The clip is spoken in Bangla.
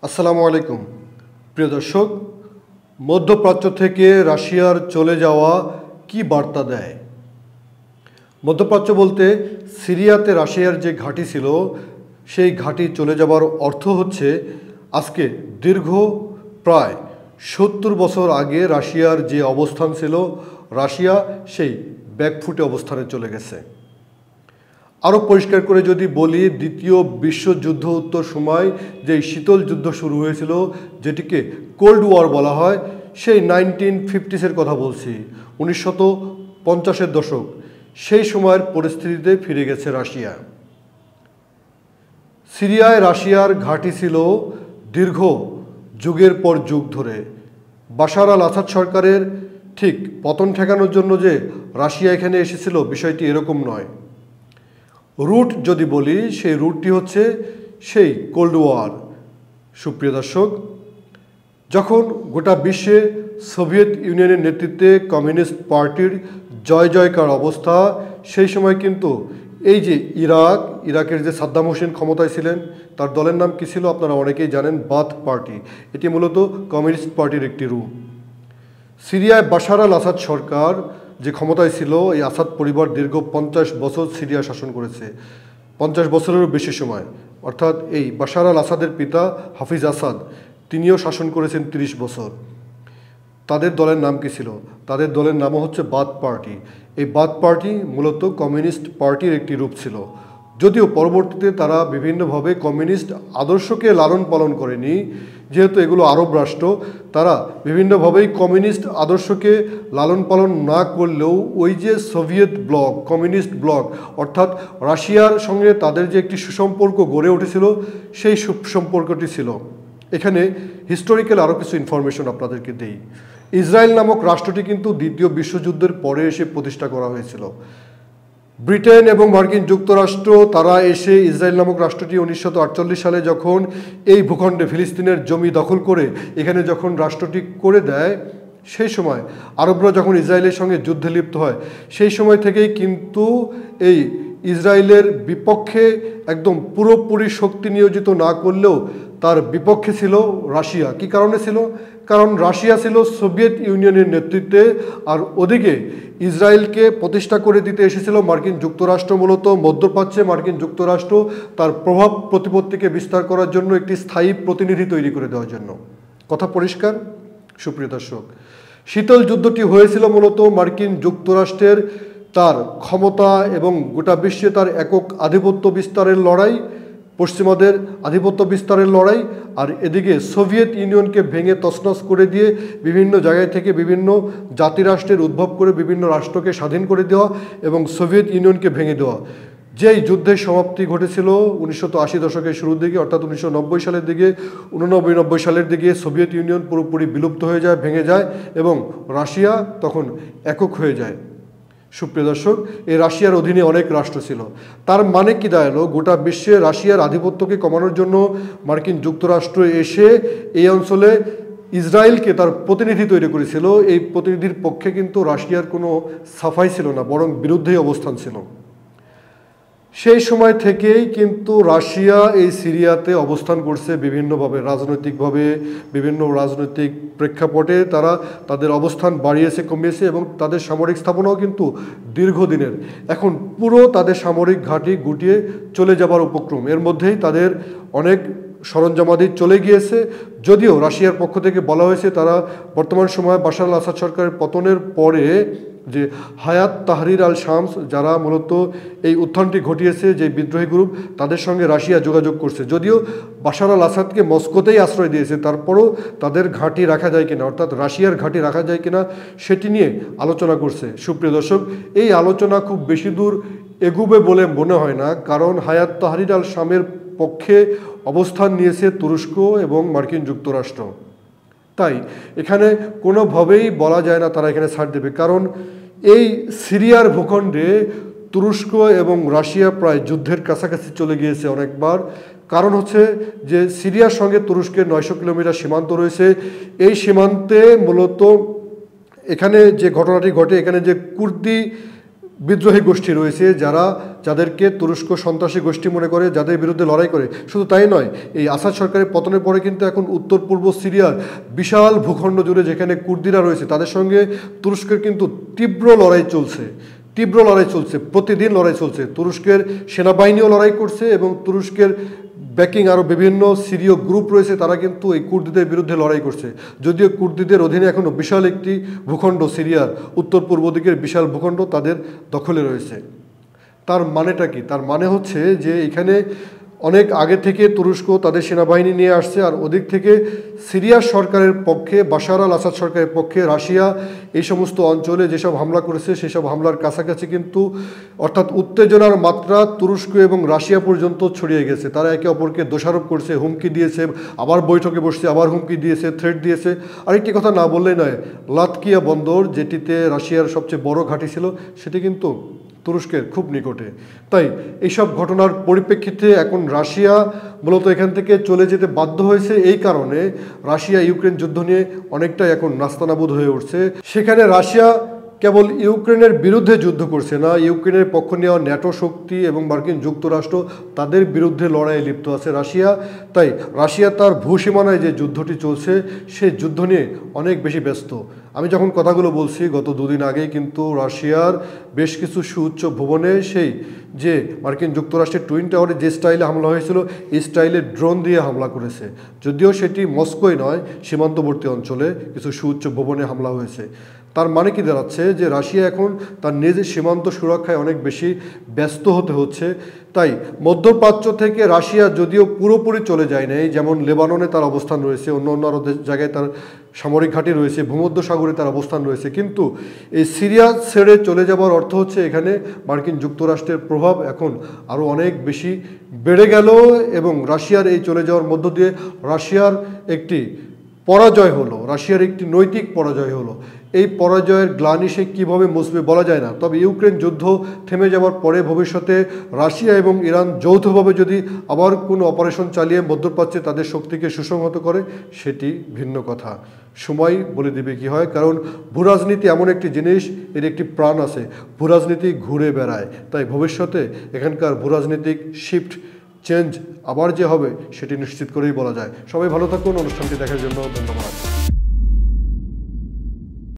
আসসালামু আলাইকুম প্রিয় দর্শক, মধ্যপ্রাচ্য থেকে রাশিয়ার চলে যাওয়া কি বার্তা দেয়? মধ্যপ্রাচ্য বলতে সিরিয়াতে রাশিয়ার যে ঘাঁটি ছিল সেই ঘাঁটি চলে যাবার অর্থ হচ্ছে আজকে দীর্ঘ প্রায় ৭০ বছর আগে রাশিয়ার যে অবস্থান ছিল, রাশিয়া সেই ব্যাকফুটে অবস্থানে চলে গেছে। আরও পরিষ্কার করে যদি বলি, দ্বিতীয় বিশ্বযুদ্ধ উত্তর সময় যেই শীতল যুদ্ধ শুরু হয়েছিল, যেটিকে কোল্ড ওয়ার বলা হয়, সেই 1950s কথা বলছি, 1950-এর দশক, সেই সময়ের পরিস্থিতিতে ফিরে গেছে রাশিয়া। সিরিয়ায় রাশিয়ার ঘাঁটি ছিল দীর্ঘ যুগের পর যুগ ধরে। বাশার আল আসাদ সরকারের ঠিক পতন ঠেকানোর জন্য যে রাশিয়া এখানে এসেছিল, বিষয়টি এরকম নয়। রুট যদি বলি, সেই রুটটি হচ্ছে সেই কোল্ড ওয়ার। সুপ্রিয় দর্শক, যখন গোটা বিশ্বে সোভিয়েত ইউনিয়নের নেতৃত্বে কমিউনিস্ট পার্টির জয় জয়কার অবস্থা, সেই সময় কিন্তু এই যে ইরাকের যে সাদ্দাম হোসেন ক্ষমতায় ছিলেন, তার দলের নাম কী ছিল আপনারা অনেকেই জানেন, বাথ পার্টি। এটি মূলত কমিউনিস্ট পার্টির একটি রূপ। সিরিয়ায় বাশার আল আসাদ সরকার যে ক্ষমতায় ছিল, এই আসাদ পরিবার দীর্ঘ 50 বছর সিরিয়া শাসন করেছে, 50 বছরেরও বেশি সময়। অর্থাৎ এই বাশার আল আসাদের পিতা হাফিজ আসাদ, তিনিও শাসন করেছেন 30 বছর। তাদের দলের নাম কী ছিল? তাদের দলের নামও হচ্ছে বাথ পার্টি। এই বাথ পার্টি মূলত কমিউনিস্ট পার্টির একটি রূপ ছিল, যদিও পরবর্তীতে তারা বিভিন্নভাবে কমিউনিস্ট আদর্শকে লালন পালন করেনি। যেহেতু এগুলো আরব রাষ্ট্র, তারা বিভিন্নভাবেই কমিউনিস্ট আদর্শকে লালন পালন না করলেও ওই যে সোভিয়েত ব্লক, কমিউনিস্ট ব্লক, অর্থাৎ রাশিয়ার সঙ্গে তাদের যে একটি সুসম্পর্ক গড়ে উঠেছিল, সেই সুসম্পর্কটি ছিল। এখানে হিস্টোরিক্যাল আরও কিছু ইনফরমেশন আপনাদেরকে দেই। ইসরায়েল নামক রাষ্ট্রটি কিন্তু দ্বিতীয় বিশ্বযুদ্ধের পরে এসে প্রতিষ্ঠা করা হয়েছিল। ব্রিটেন এবং মার্কিন যুক্তরাষ্ট্র তারা এসে ইসরায়েল নামক রাষ্ট্রটি 1948 সালে যখন এই ভূখণ্ডে ফিলিস্তিনের জমি দখল করে এখানে যখন রাষ্ট্রটি করে দেয়, সেই সময় আরবরা যখন ইসরায়েলের সঙ্গে যুদ্ধে লিপ্ত হয়, সেই সময় থেকেই কিন্তু এই ইসরায়েলের বিপক্ষে একদম পুরোপুরি শক্তি নিয়োজিত না করলেও তার বিপক্ষে ছিল রাশিয়া। কি কারণে ছিল? কারণ রাশিয়া ছিল সোভিয়েত ইউনিয়নের নেতৃত্বে, আর ওদিকে ইসরায়েলকে প্রতিষ্ঠা করে দিতে এসেছিল মার্কিন যুক্তরাষ্ট্র। মূলত মধ্যপ্রাচ্যে মার্কিন যুক্তরাষ্ট্র তার প্রভাব প্রতিপত্তিকে বিস্তার করার জন্য একটি স্থায়ী প্রতিনিধি তৈরি করে দেওয়ার জন্য। কথা পরিষ্কার? সুপ্রিয় দর্শক, শীতল যুদ্ধটি হয়েছিল মূলত মার্কিন যুক্তরাষ্ট্রের তার ক্ষমতা এবং গোটা বিশ্বে তার একক আধিপত্য বিস্তারের লড়াই, পশ্চিমাদের আধিপত্য বিস্তারের লড়াই, আর এদিকে সোভিয়েত ইউনিয়নকে ভেঙে তছনছ করে দিয়ে বিভিন্ন জায়গায় থেকে বিভিন্ন জাতিরাষ্ট্রের উদ্ভব করে বিভিন্ন রাষ্ট্রকে স্বাধীন করে দেওয়া এবং সোভিয়েত ইউনিয়নকে ভেঙে দেওয়া। যেই যুদ্ধের সমাপ্তি ঘটেছিল 1980 দশকের শুরুর দিকে, অর্থাৎ 1990 সালের দিকে, 89-90 সালের দিকে সোভিয়েত ইউনিয়ন পুরোপুরি বিলুপ্ত হয়ে যায়, ভেঙে যায় এবং রাশিয়া তখন একক হয়ে যায়। সুপ্রিয় দর্শক, এই রাশিয়ার অধীনে অনেক রাষ্ট্র ছিল। তার মানে কি দাঁড়ালো? গোটা বিশ্বে রাশিয়ার আধিপত্যকে কমানোর জন্য মার্কিন যুক্তরাষ্ট্র এসে এই অঞ্চলে ইসরায়েলকে তার প্রতিনিধি তৈরি করেছিল। এই প্রতিনিধির পক্ষে কিন্তু রাশিয়ার কোনো সাফাই ছিল না, বরং বিরুদ্ধেই অবস্থান ছিল। সেই সময় থেকেই কিন্তু রাশিয়া এই সিরিয়াতে অবস্থান করছে বিভিন্নভাবে, রাজনৈতিকভাবে, বিভিন্ন রাজনৈতিক প্রেক্ষাপটে তারা তাদের অবস্থান বাড়িয়েছে, কমিয়েছে এবং তাদের সামরিক স্থাপনাও কিন্তু দীর্ঘদিনের। এখন পুরো তাদের সামরিক ঘাঁটি গুটিয়ে চলে যাবার উপক্রম। এর মধ্যেই তাদের অনেক সরঞ্জামাদি চলে গিয়েছে। যদিও রাশিয়ার পক্ষ থেকে বলা হয়েছে তারা বর্তমান সময়ে বাশার আল আসাদ সরকারের পতনের পরে যে হায়াত তাহরির আল শামস, যারা মূলত এই উত্থানটি ঘটিয়েছে, যে বিদ্রোহী গ্রুপ, তাদের সঙ্গে রাশিয়া যোগাযোগ করছে। যদিও বাশার আল আসাদকে মস্কোতেই আশ্রয় দিয়েছে, তারপরও তাদের ঘাঁটি রাখা যায় কিনা, অর্থাৎ রাশিয়ার ঘাঁটি রাখা যায় কিনা, সেটি নিয়ে আলোচনা করছে। সুপ্রিয় দর্শক, এই আলোচনা খুব বেশি দূর এগুবে বলে মনে হয় না, কারণ হায়াত তাহরির আল শামের পক্ষে অবস্থান নিয়েছে তুরস্ক এবং মার্কিন যুক্তরাষ্ট্র। তাই এখানে কোনোভাবেই বলা যায় না তারা এখানে ছাড় দেবে, কারণ এই সিরিয়ার ভূখণ্ডে তুরস্ক এবং রাশিয়া প্রায় যুদ্ধের কাছাকাছি চলে গিয়েছে অনেকবার। কারণ হচ্ছে যে সিরিয়ার সঙ্গে তুরস্কের 900 কিলোমিটার সীমান্ত রয়েছে। এই সীমান্তে মূলত এখানে যে ঘটনাটি ঘটে, এখানে যে কুর্দি বিদ্রোহী গোষ্ঠী রয়েছে যাদেরকে তুরস্ক সন্ত্রাসী গোষ্ঠী মনে করে, যাদের বিরুদ্ধে লড়াই করে। শুধু তাই নয়, এই আসাদ সরকারের পতনের পরে কিন্তু এখন উত্তর পূর্ব সিরিয়ার বিশাল ভূখণ্ড জুড়ে যেখানে কুর্দিরা রয়েছে তাদের সঙ্গে তুরস্কের কিন্তু তীব্র লড়াই চলছে, প্রতিদিন লড়াই চলছে। তুরস্কের সেনাবাহিনীও লড়াই করছে এবং তুরস্কের ব্যাকিং আরও বিভিন্ন সিরীয় গ্রুপ রয়েছে, তারা কিন্তু এই কুর্দিদের বিরুদ্ধে লড়াই করছে। যদিও কুর্দিদের অধীনে এখনও বিশাল একটি ভূখণ্ড, সিরিয়ার উত্তর পূর্ব দিকের বিশাল ভূখণ্ড তাদের দখলে রয়েছে। তার মানেটা কি? তার মানে হচ্ছে যে এখানে অনেক আগে থেকে তুরস্ক তাদের সেনাবাহিনী নিয়ে আসছে, আর ওদিক থেকে সিরিয়া সরকারের পক্ষে, বাশার আল আসাদ সরকারের পক্ষে রাশিয়া এই সমস্ত অঞ্চলে যেসব হামলা করেছে সেসব হামলার কাছাকাছি কিন্তু, অর্থাৎ উত্তেজনার মাত্রা তুরস্ক এবং রাশিয়া পর্যন্ত ছড়িয়ে গেছে। তারা একে অপরকে দোষারোপ করছে, হুমকি দিয়েছে, আবার বৈঠকে বসছে, আবার হুমকি দিয়েছে, থ্রেট দিয়েছে। আরেকটি কথা না বললেই নয়, লাতকিয়া বন্দর, যেটিতে রাশিয়ার সবচেয়ে বড় ঘাঁটি ছিল, সেটি কিন্তু তুরস্কের খুব নিকটে। তাই এইসব ঘটনার পরিপ্রেক্ষিতে এখন রাশিয়া মূলত এখান থেকে চলে যেতে বাধ্য হয়েছে। এই কারণে রাশিয়া ইউক্রেন যুদ্ধ নিয়ে অনেকটাই এখন নাস্তানাবুদ হয়ে উঠছে। সেখানে রাশিয়া কেবল ইউক্রেনের বিরুদ্ধে যুদ্ধ করছে না, ইউক্রেনের পক্ষ নেওয়া ন্যাটো শক্তি এবং মার্কিন যুক্তরাষ্ট্র তাদের বিরুদ্ধে লড়াইয়ে লিপ্ত আছে রাশিয়া। তাই রাশিয়া তার ভূসীমানায় যে যুদ্ধটি চলছে সেই যুদ্ধ নিয়ে অনেক বেশি ব্যস্ত। আমি যখন কথাগুলো বলছি গত দুদিন আগেই কিন্তু রাশিয়ার বেশ কিছু সুউচ্চ ভবনে সেই যে মার্কিন যুক্তরাষ্ট্রের টুইন টাওয়ারে যে স্টাইলে হামলা হয়েছিল এই স্টাইলে ড্রোন দিয়ে হামলা করেছে। যদিও সেটি মস্কোয় নয়, সীমান্তবর্তী অঞ্চলে কিছু সুউচ্চ ভবনে হামলা হয়েছে। তার মানে কি দাঁড়াচ্ছে যে রাশিয়া এখন তার নিজের সীমান্ত সুরক্ষায় অনেক বেশি ব্যস্ত হতে হচ্ছে। তাই মধ্যপ্রাচ্য থেকে রাশিয়া যদিও পুরোপুরি চলে যায় নাই, যেমন লেবাননে তার অবস্থান রয়েছে, অন্য অন্য আরও জায়গায় তার সামরিক ঘাঁটি রয়েছে, ভূমধ্যসাগরে তার অবস্থান রয়েছে, কিন্তু এই সিরিয়া ছেড়ে চলে যাবার অর্থ হচ্ছে এখানে মার্কিন যুক্তরাষ্ট্রের প্রভাব এখন আরও অনেক বেশি বেড়ে গেল এবং রাশিয়ার এই চলে যাওয়ার মধ্য দিয়ে রাশিয়ার একটি পরাজয় হলো, রাশিয়ার একটি নৈতিক পরাজয় হলো। এই পরাজয়ের গ্লানি সে কীভাবে মুছবে বলা যায় না। তবে ইউক্রেন যুদ্ধ থেমে যাওয়ার পরে ভবিষ্যতে রাশিয়া এবং ইরান যৌথভাবে যদি আবার কোনো অপারেশন চালিয়ে মধ্যপ্রাচ্যে তাদের শক্তিকে সুসংহত করে সেটি ভিন্ন কথা। সময় বলে দেবে কি হয়, কারণ ভূরাজনীতি এমন একটি জিনিস, এর একটি প্রাণ আছে, ভূরাজনীতি ঘুরে বেড়ায়। তাই ভবিষ্যতে এখানকার ভূরাজনীতিক শিফট চেঞ্জ আবার যে হবে সেটি নিশ্চিত করেই বলা যায়। সবাই ভালো থাকুন, অনুষ্ঠানটি দেখার জন্য ধন্যবাদ।